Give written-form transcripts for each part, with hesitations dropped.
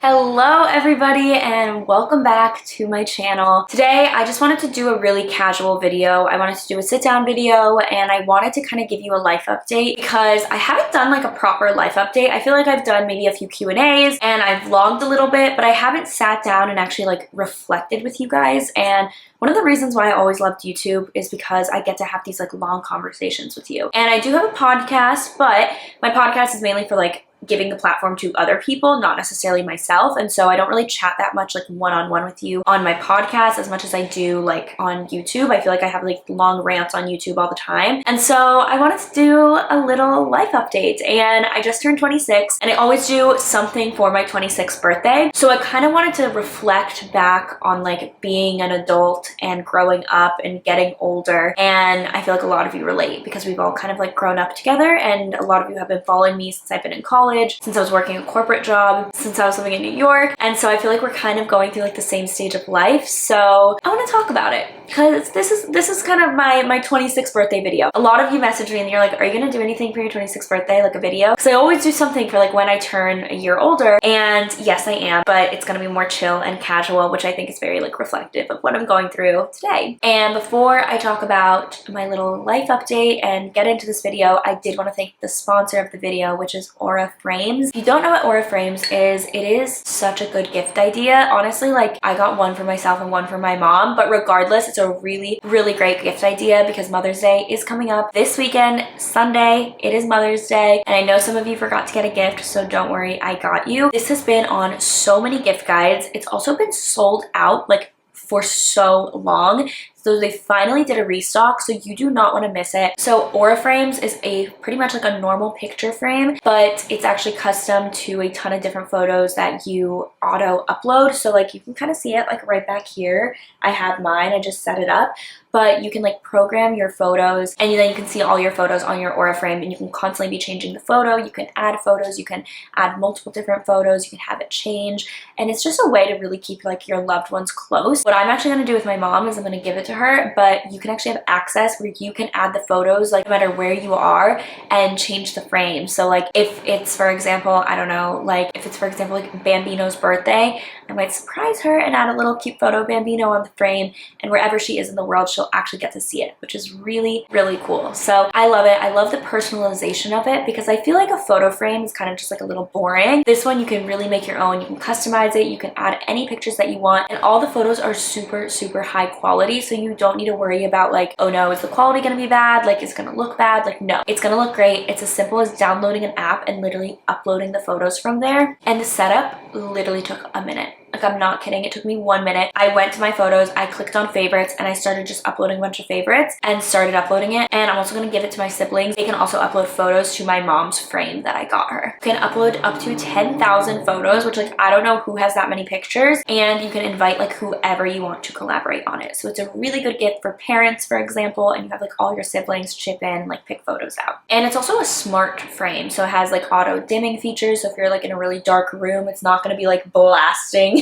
Hello everybody and welcome back to my channel. Today I just wanted to do a really casual video. I wanted to do a sit down video and I wanted to kind of give you a life update because I haven't done like a proper life update. I feel like I've done maybe a few Q&As and I've vlogged a little bit, but I haven't sat down and actually like reflected with you guys. And one of the reasons why I always loved YouTube is because I get to have these like long conversations with you. And I do have a podcast, but my podcast is mainly for like giving the platform to other people, not necessarily myself. And so I don't really chat that much like one-on-one with you on my podcast as much as I do like on YouTube. I feel like I have like long rants on YouTube all the time. And so I wanted to do a little life update, and I just turned 26 and I always do something for my 26th birthday. So I kind of wanted to reflect back on like being an adult and growing up and getting older. And I feel like a lot of you relate because we've all kind of like grown up together, and a lot of you have been following me since I've been in college, since I was working a corporate job, since I was living in New York. And so I feel like we're kind of going through like the same stage of life. So I want to talk about it because this is kind of my 26th birthday video. A lot of you message me and you're like, are you going to do anything for your 26th birthday? Like a video? Because I always do something for like when I turn a year older. And yes, I am, but it's going to be more chill and casual, which I think is very like reflective of what I'm going through today. And before I talk about my little life update and get into this video, I did want to thank the sponsor of the video, which is Aura Frames. If you don't know what Aura Frames is, it is such a good gift idea. Honestly, like I got one for myself and one for my mom, but regardless, it's a really great gift idea because Mother's Day is coming up this weekend, Sunday. It is Mother's Day, and I know some of you forgot to get a gift, so don't worry, I got you. This has been on so many gift guides. It's also been sold out like for so long. So they finally did a restock, so you do not want to miss it. So Aura Frames is a pretty much like a normal picture frame, but it's actually custom to a ton of different photos that you auto upload. So like you can kind of see it like right back here. I have mine, I just set it up, but you can like program your photos and then you can see all your photos on your Aura Frame, and you can constantly be changing the photo. You can add photos, you can add multiple different photos, you can have it change, and it's just a way to really keep like your loved ones close. What I'm actually going to do with my mom is I'm going to give it to her, but you can actually have access where you can add the photos like no matter where you are and change the frame. So like if it's for example, I don't know, like if it's for example like Bambino's birthday, I might surprise her and add a little cute photo of Bambino on the frame, and wherever she is in the world she'll actually get to see it, which is really cool. So I love it. I love the personalization of it because I feel like a photo frame is kind of just like a little boring. This one you can really make your own. You can customize it, you can add any pictures that you want, and all the photos are super high quality, so you don't need to worry about like, oh no, is the quality gonna be bad? Like, it's gonna look bad? Like, no, it's gonna look great. It's as simple as downloading an app and literally uploading the photos from there. And the setup literally took a minute. Like, I'm not kidding, it took me 1 minute. I went to my photos, I clicked on favorites, and I started just uploading a bunch of favorites and started uploading it. And I'm also gonna give it to my siblings. They can also upload photos to my mom's frame that I got her. You can upload up to 10,000 photos, which like, I don't know who has that many pictures, and you can invite like whoever you want to collaborate on it. So it's a really good gift for parents, for example, and you have like all your siblings chip in, like pick photos out. And it's also a smart frame, so it has like auto dimming features. So if you're like in a really dark room, it's not gonna be like blasting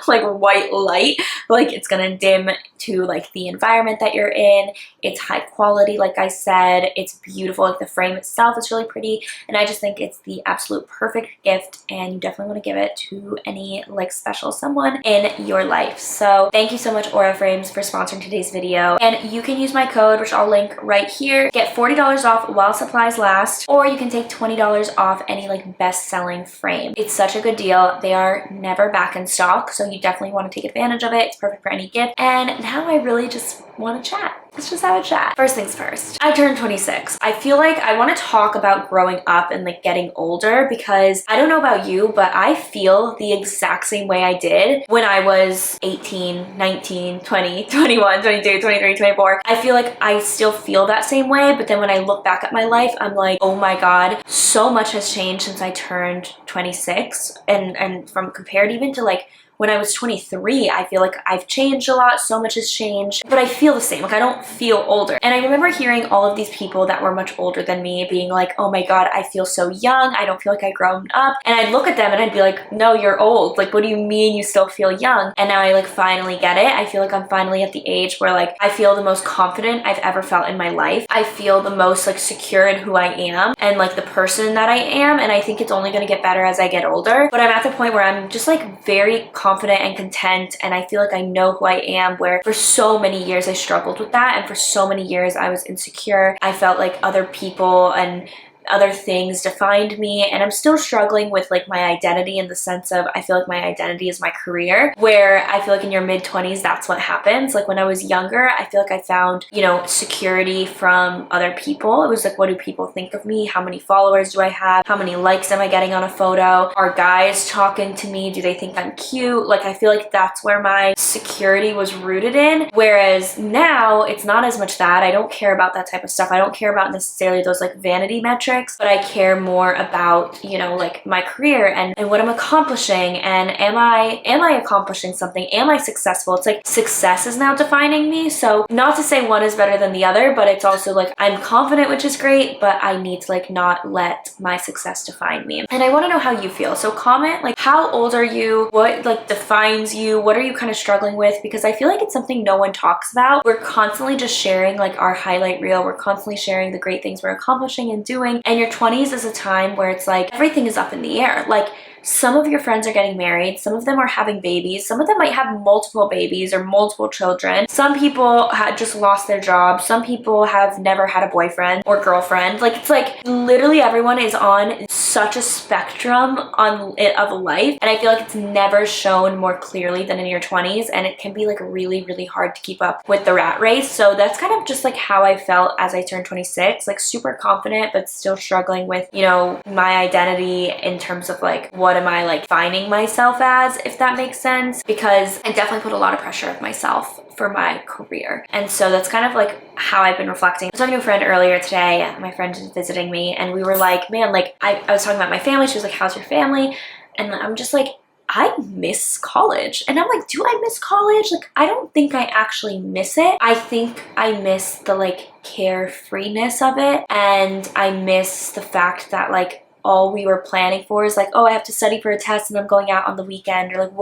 like white light, like it's gonna dim to like the environment that you're in. It's high quality, like I said. It's beautiful. Like the frame itself is really pretty, and I just think it's the absolute perfect gift, and you definitely want to give it to any like special someone in your life. So thank you so much Aura Frames for sponsoring today's video, and you can use my code, which I'll link right here. Get $40 off while supplies last, or you can take $20 off any like best-selling frame. It's such a good deal. They are never back in stock, so you definitely want to take advantage of it. It's perfect for any gift. And now I really just want to chat. Let's just have a chat. First things first, I turned 26. I feel like I want to talk about growing up and like getting older because I don't know about you, but I feel the exact same way I did when I was 18, 19, 20, 21, 22, 23, 24. I feel like I still feel that same way, but then when I look back at my life, I'm like, oh my God, so much has changed since I turned 26, and from compared even to like when I was 23, I feel like I've changed a lot. So much has changed, but I feel the same. Like I don't feel older. And I remember hearing all of these people that were much older than me being like, oh my God, I feel so young. I don't feel like I've grown up. And I'd look at them and I'd be like, no, you're old. Like, what do you mean you still feel young? And now I like finally get it. I feel like I'm finally at the age where like I feel the most confident I've ever felt in my life. I feel the most like secure in who I am and like the person that I am. And I think it's only going to get better as I get older. But I'm at the point where I'm just like very confident and content. And I feel like I know who I am, where for so many years I struggled with that. And for so many years I was insecure. I felt like other people and other things defined me, and I'm still struggling with like my identity in the sense of I feel like my identity is my career, where I feel like in your mid-20s that's what happens. Like when I was younger, I feel like I found, you know, security from other people. It was like, what do people think of me? How many followers do I have? How many likes am I getting on a photo? Are guys talking to me? Do they think I'm cute? Like I feel like that's where my security was rooted in, whereas now it's not as much that. I don't care about that type of stuff. I don't care about necessarily those like vanity metrics, but I care more about, you know, like my career and what I'm accomplishing, and am I accomplishing something? Am I successful? It's like success is now defining me. So not to say one is better than the other, but it's also like I'm confident, which is great, but I need to like not let my success define me. And I want to know how you feel. So comment like, how old are you? What like defines you? What are you kind of struggling with? Because I feel like it's something no one talks about. We're constantly just sharing like our highlight reel. We're constantly sharing the great things we're accomplishing and doing. And your 20s is a time where it's like everything is up in the air. Like some of your friends are getting married, some of them are having babies, some of them might have multiple babies or multiple children. Some people had just lost their jobs, some people have never had a boyfriend or girlfriend. Like it's like literally everyone is on such a spectrum of life, and I feel like it's never shown more clearly than in your 20s, and it can be like really, really hard to keep up with the rat race. So that's kind of just like how I felt as I turned 26, like super confident but still struggling with, you know, my identity in terms of like what am I like finding myself as, if that makes sense, because I definitely put a lot of pressure on myself for my career. And so that's kind of like how I've been reflecting. I was talking to a friend earlier today, my friend is visiting me, and we were like, man, like I was talking about my family. She was like, how's your family? And I'm just like, I miss college. And I'm like, do I miss college? Like, I don't think I actually miss it. I think I miss the like carefreeness of it. And I miss the fact that like all we were planning for is like, oh, I have to study for a test and I'm going out on the weekend, or like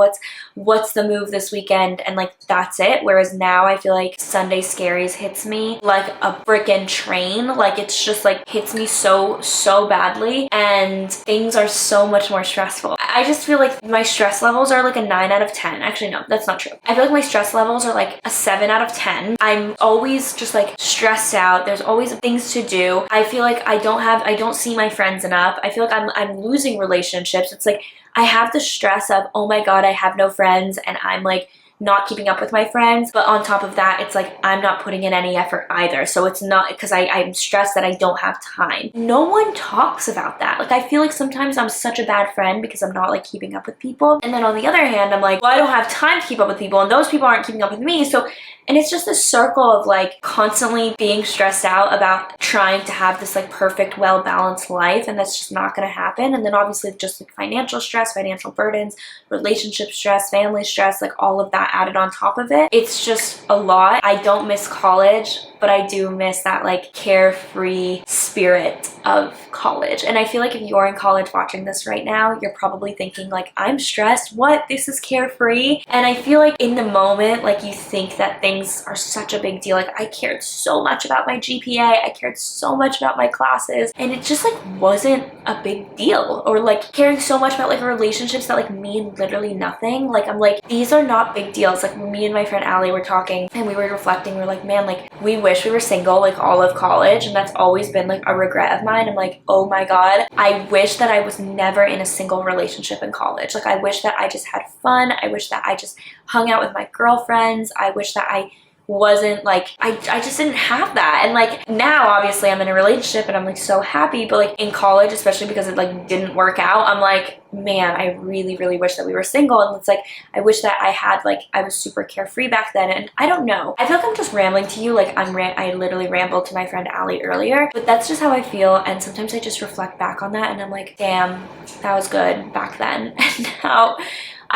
what's the move this weekend, and like that's it. Whereas now I feel like Sunday Scaries hits me like a freaking train. Like it's just like hits me so badly, and things are so much more stressful. I just feel like my stress levels are like a 9 out of 10. Actually no, that's not true. I feel like my stress levels are like a 7 out of 10. I'm always just like stressed out. There's always things to do. I feel like I don't see my friends enough. I feel like I'm losing relationships. It's like I have the stress of, oh my God, I have no friends, and I'm like not keeping up with my friends. But on top of that, it's like I'm not putting in any effort either. So it's not because I'm stressed that I don't have time. No one talks about that. Like I feel like sometimes I'm such a bad friend because I'm not like keeping up with people. And then on the other hand, I'm like, well, I don't have time to keep up with people, and those people aren't keeping up with me. So, and it's just this circle of like constantly being stressed out about trying to have this like perfect, well-balanced life, and that's just not going to happen. And then obviously just like financial stress, financial burdens, relationship stress, family stress, like all of that added on top of it. It's just a lot. I don't miss college, but I do miss that like carefree spirit of college. And I feel like if you're in college watching this right now, you're probably thinking like, I'm stressed. What? This is carefree. And I feel like in the moment, like you think that things are such a big deal. Like I cared so much about my GPA. I cared so much about my classes, and it just like wasn't a big deal. Or like caring so much about like relationships that like mean literally nothing. Like I'm like, these are not big deals. Like me and my friend Allie were talking and we were reflecting. We were like, man, like we wish we were single like all of college, and that's always been like a regret of mine. I'm like, oh my God, I wish that I was never in a single relationship in college. Like I wish that I just had fun. I wish that I just hung out with my girlfriends. I wish that I wasn't like, I just didn't have that. And like now obviously I'm in a relationship and I'm like so happy, but like in college, especially because it like didn't work out, I'm like, man, I really wish that we were single. And it's like, I wish that I had like, I was super carefree back then. And I don't know, I feel like I'm just rambling to you. Like I literally rambled to my friend Allie earlier, but that's just how I feel. And sometimes I just reflect back on that and I'm like, damn, that was good back then. And now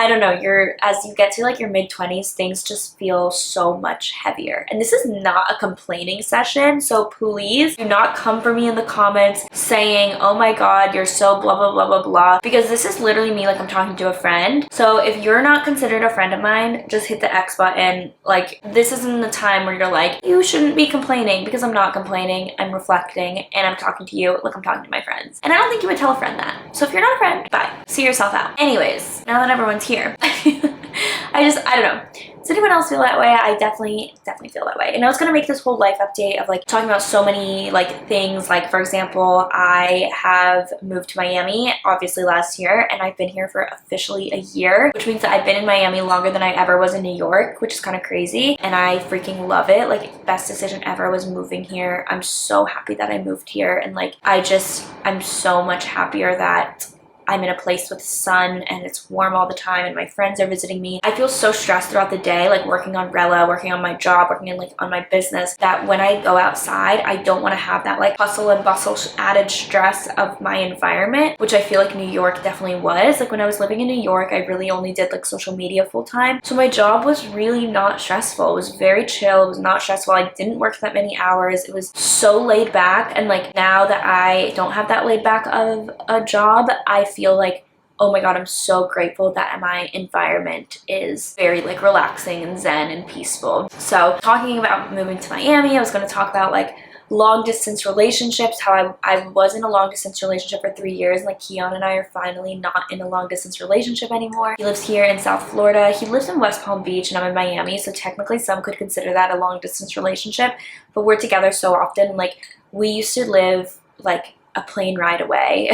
I don't know, as you get to like your mid-20s, things just feel so much heavier. And this is not a complaining session, so please do not come for me in the comments saying, oh my god, you're so blah blah blah blah blah, because this is literally me like I'm talking to a friend. So if you're not considered a friend of mine, just hit the X button. Like, this isn't the time where you're like, you shouldn't be complaining, because I'm not complaining. I'm reflecting and I'm talking to you like I'm talking to my friends. And I don't think you would tell a friend that. So if you're not a friend, bye. See yourself out. Anyways, now that everyone's here, I don't know. Does anyone else feel that way? I definitely feel that way. And I was gonna make this whole life update of like talking about so many like things. Like, for example, I have moved to Miami obviously last year, and I've been here for officially a year, which means that I've been in Miami longer than I ever was in New York, which is kind of crazy. And I freaking love it. Like, best decision ever was moving here. I'm so happy that I moved here, and like I'm so much happier that I'm in a place with sun and it's warm all the time and my friends are visiting me. I feel so stressed throughout the day, like working on Rella, working on my job, working on my business, that when I go outside, I don't want to have that like hustle and bustle added stress of my environment, which I feel like New York definitely was. Like, when I was living in New York, I really only did like social media full time. So my job was really not stressful. It was very chill. It was not stressful. I didn't work that many hours. It was so laid back. And like, now that I don't have that laid back of a job, I feel like, oh my god, I'm so grateful that my environment is very like relaxing and zen and peaceful. So talking about moving to Miami, I was going to talk about like long distance relationships, how I was in a long distance relationship for 3 years. Like, Keon and I are finally not in a long distance relationship anymore. He lives here in South Florida. He lives in West Palm Beach and I'm in Miami, so technically some could consider that a long distance relationship, but we're together so often. Like, we used to live like a plane ride away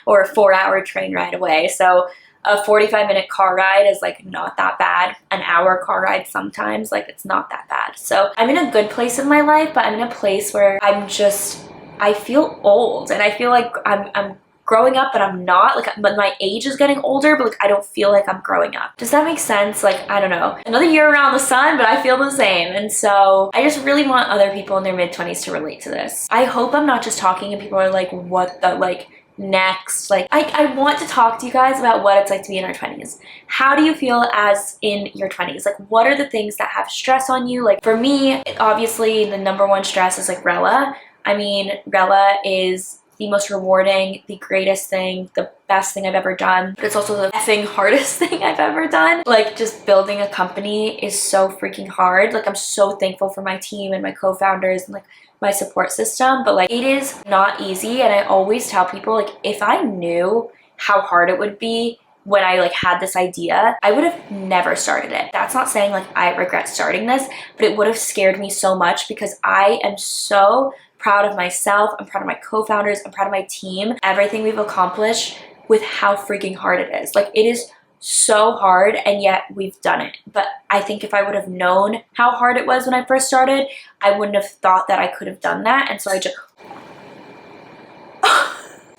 or a 4-hour train ride away. So a 45-minute car ride is like not that bad. An hour car ride sometimes, like, it's not that bad. So I'm in a good place in my life, but I'm in a place where I feel old, and I feel like I'm growing up, but I'm not. Like, but my age is getting older, but like, I don't feel like I'm growing up. Does that make sense? Like, I don't know. Another year around the sun, but I feel the same. And so I just really want other people in their mid-20s to relate to this. I hope I'm not just talking and people are like, what the, like, next? Like, I want to talk to you guys about what it's like to be in our 20s. How do you feel as in your 20s? Like, what are the things that have stress on you? Like, for me, obviously the number one stress is like Rella. I mean, Rella is the most rewarding, the greatest thing, the best thing I've ever done, but it's also the effing hardest thing I've ever done. Like, just building a company is so freaking hard. Like, I'm so thankful for my team and my co-founders and like my support system, but like, it is not easy. And I always tell people, like, if I knew how hard it would be when I like had this idea, I would have never started it. That's not saying like I regret starting this, but it would have scared me so much, because I am so proud of myself. I'm proud of my co-founders. I'm proud of my team. Everything we've accomplished with how freaking hard it is. Like, it is so hard, and yet we've done it. But I think if I would have known how hard it was when I first started, I wouldn't have thought that I could have done that. And so I just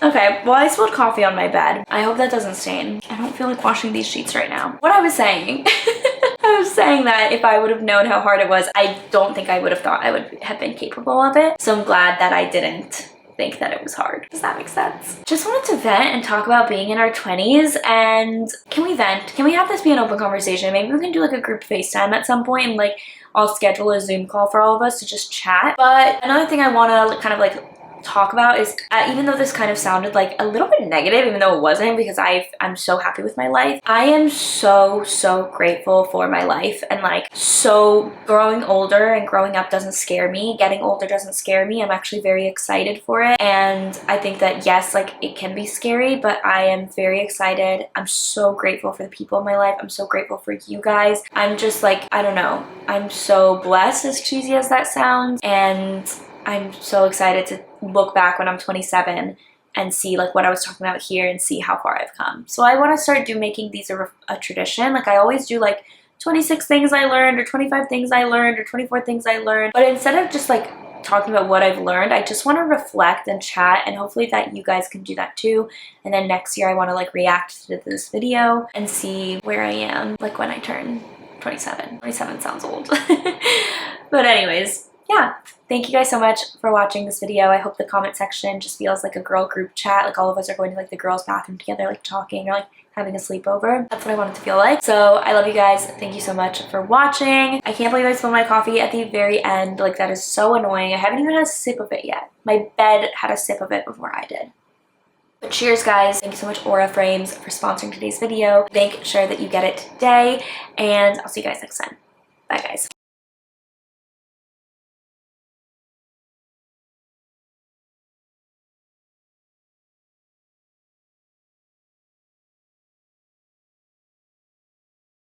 okay, well, I spilled coffee on my bed. I hope that doesn't stain. I don't feel like washing these sheets right now. What I was saying, I was saying that if I would have known how hard it was, I don't think I would have thought I would have been capable of it. So I'm glad that I didn't think that it was hard. Does that make sense? Just wanted to vent and talk about being in our 20s. And can we vent? Can we have this be an open conversation? Maybe we can do like a group FaceTime at some point, and like I'll schedule a Zoom call for all of us to just chat. But another thing I want to kind of like talk about is, even though this kind of sounded like a little bit negative, even though it wasn't, because I'm so happy with my life. I am so grateful for my life, and like, so growing older and growing up doesn't scare me. Getting older doesn't scare me. I'm actually very excited for it. And I think that yes, like, it can be scary, but I am very excited. I'm so grateful for the people in my life. I'm so grateful for you guys. I'm just like, I don't know. I'm so blessed, as cheesy as that sounds. And I'm so excited to look back when I'm 27 and see like what I was talking about here and see how far I've come. So I want to start making these a tradition. Like, I always do like 26 things I learned, or 25 things I learned, or 24 things I learned. But instead of just like talking about what I've learned, I just want to reflect and chat, and hopefully that you guys can do that too. And then next year I want to like react to this video and see where I am like when I turn 27. 27 sounds old. But anyways, yeah, thank you guys so much for watching this video. I hope the comment section just feels like a girl group chat. Like, all of us are going to like the girls' bathroom together, like talking, or like having a sleepover. That's what I want it to feel like. So I love you guys. Thank you so much for watching. I can't believe I spilled my coffee at the very end. Like, that is so annoying. I haven't even had a sip of it yet. My bed had a sip of it before I did. But cheers, guys. Thank you so much, Aura Frames, for sponsoring today's video. Make sure that you get it today, and I'll see you guys next time. Bye, guys.